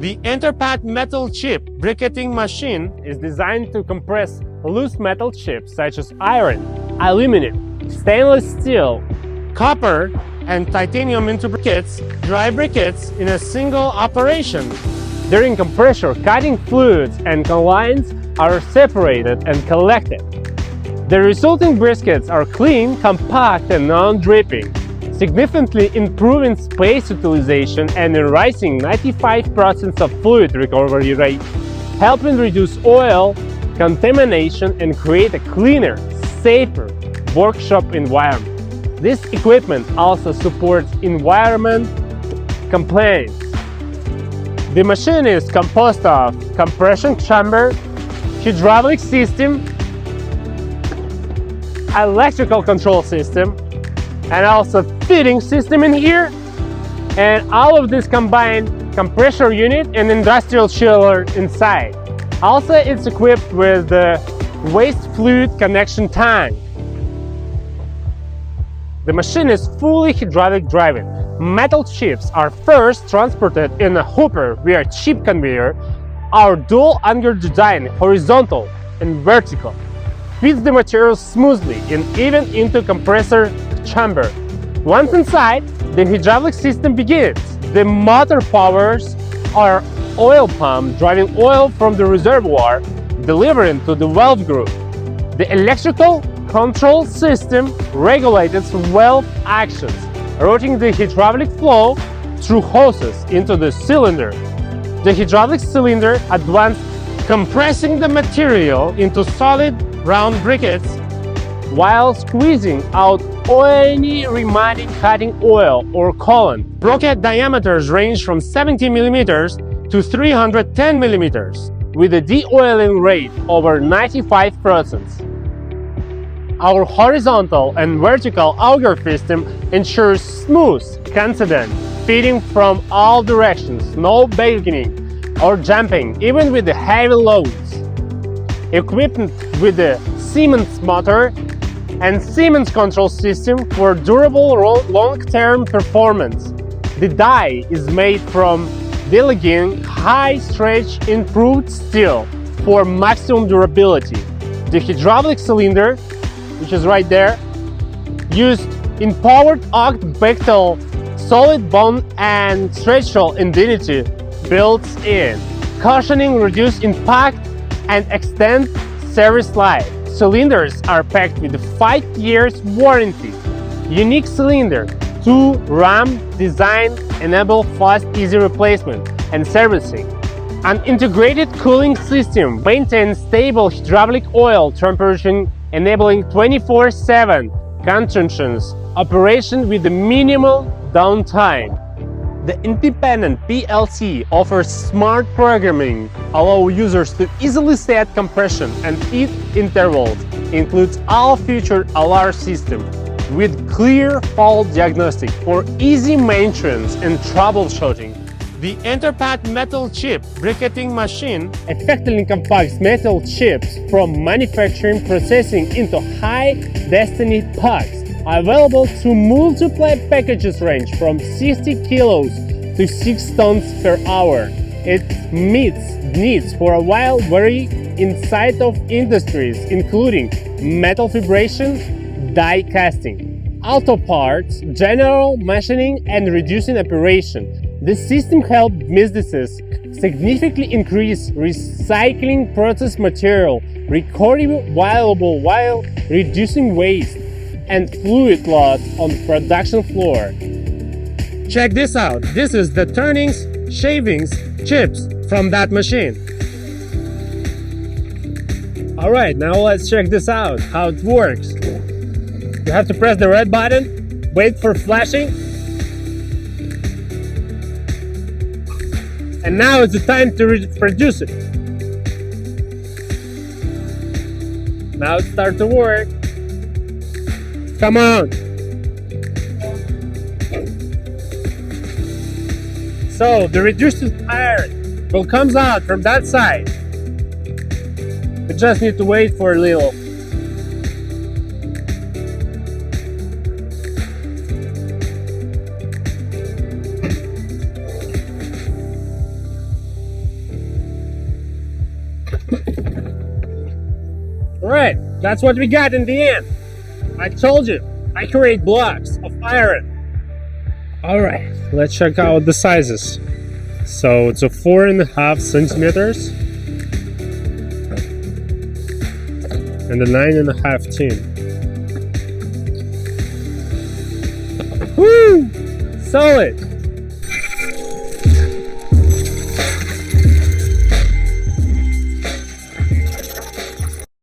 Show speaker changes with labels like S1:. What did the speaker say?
S1: The Enerpat metal chip briquetting machine is designed to compress loose metal chips such as iron, aluminum, stainless steel, copper, and titanium into briquettes, dry briquettes, in a single operation. During compression, cutting fluids and lines are separated and collected. The resulting briquettes are clean, compact, and non-dripping, significantly improving space utilization and raising 95% of fluid recovery rate, helping reduce oil contamination and create a cleaner, safer workshop environment. This equipment also supports environment compliance. The machine is composed of compression chamber, hydraulic system, electrical control system, and also feeding system in here, and all of this combined compressor unit and industrial chiller inside. Also, it's equipped with the waste fluid connection tank. The machine is fully hydraulic driven. Metal chips are first transported in a hopper via chip conveyor. Our dual angle design, horizontal and vertical, feeds the material smoothly and even into compressor chamber. Once inside, the hydraulic system begins. The motor powers our oil pump, driving oil from the reservoir, delivering to the valve group. The electrical control system regulates valve actions, routing the hydraulic flow through hoses into the cylinder. The hydraulic cylinder advances, compressing the material into solid round briquettes while squeezing out any remaining cutting oil or coolant. Briquette diameters range from 70 mm to 310 mm, with a de-oiling rate over 95%. Our horizontal and vertical auger system ensures smooth, consistent feeding from all directions, no beginning or jumping, even with the heavy loads. Equipped with the Siemens motor and Siemens control system for durable long-term performance. The die is made from Deligne high-stretch improved steel for maximum durability. The hydraulic cylinder, which is right there, used in powered oak Bechtel solid bond and structural indemnity built in, cushioning reduced impact and extend service life. Cylinders are packed with a 5 years warranty. Unique cylinder, 2-ram design enable fast, easy replacement and servicing. An integrated cooling system maintains stable hydraulic oil temperature, enabling 24/7 continuous operation with the minimal downtime. The independent PLC offers smart programming, allow users to easily set compression and feed intervals, includes all featured alarm system with clear fault diagnostic for easy maintenance and troubleshooting. The Enerpat metal chip briquetting machine effectively compacts metal chips from manufacturing processing into high-density packs, available to multiple packages range from 60 kilos to 6 tons per hour. It meets needs for a wide variety inside of industries, including metal fabrication, die casting, auto parts, general machining, and reducing operation. This system helps businesses significantly increase recycling process material recovery valuable while reducing waste and fluid loss on the production floor. Check this out. This is the turnings, shavings, chips from that machine. Alright, now let's check this out, how it works. You have to press the red button, wait for flashing, and now it's the time to produce it. Now it starts to work. Come on! So the reduced iron will come out from that side. We just need to wait for a little. Alright, that's what we got in the end. I told you, accurate blocks of iron. Alright, let's check out the sizes. So it's a 4.5 centimeters and a 9.5 tin. Woo! Solid!